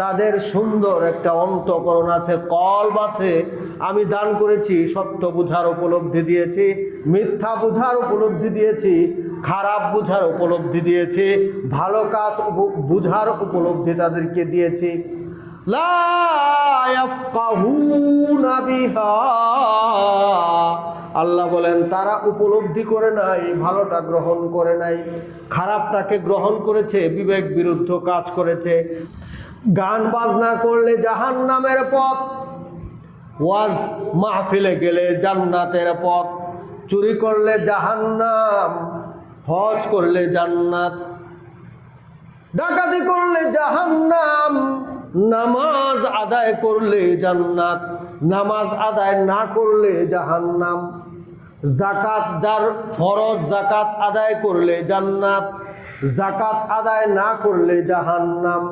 তাদের সুন্দর একটা অন্তঃকরণ আছে, কলব আছে। আমি দান করেছি, সত্য বুঝার উপলব্ধি দিয়েছি, মিথ্যা বুঝার উপলব্ধি দিয়েছি, খারাপ বুঝার উপলব্ধি দিয়েছি, ভালো কাজ বুঝার উপলব্ধি তাদেরকে দিয়েছি। লা ইয়াফকাহুনা বিহা, আল্লাহ বলেন তারা উপলব্ধি করে নাই, ভালোটা গ্রহণ করে নাই, খারাপটাকে গ্রহণ করেছে, বিবেক বিরুদ্ধ কাজ করেছে। গান বাজনা করলে জাহান্নামের পথ, ওয়াজ মাহফিলে গেলে জান্নাতের পথ, চুরি করলে জাহান্নাম, হজ করলে জান্নাত, ডাকাতি করলে জাহান্নাম, নামাজ আদায় করলে জান্নাত, নামাজ আদায় না করলে জাহান্নাম, যাকাত যার ফরজ যাকাত আদায় করলে জান্নাত, যাকাত আদায় না করলে জাহান্নাম।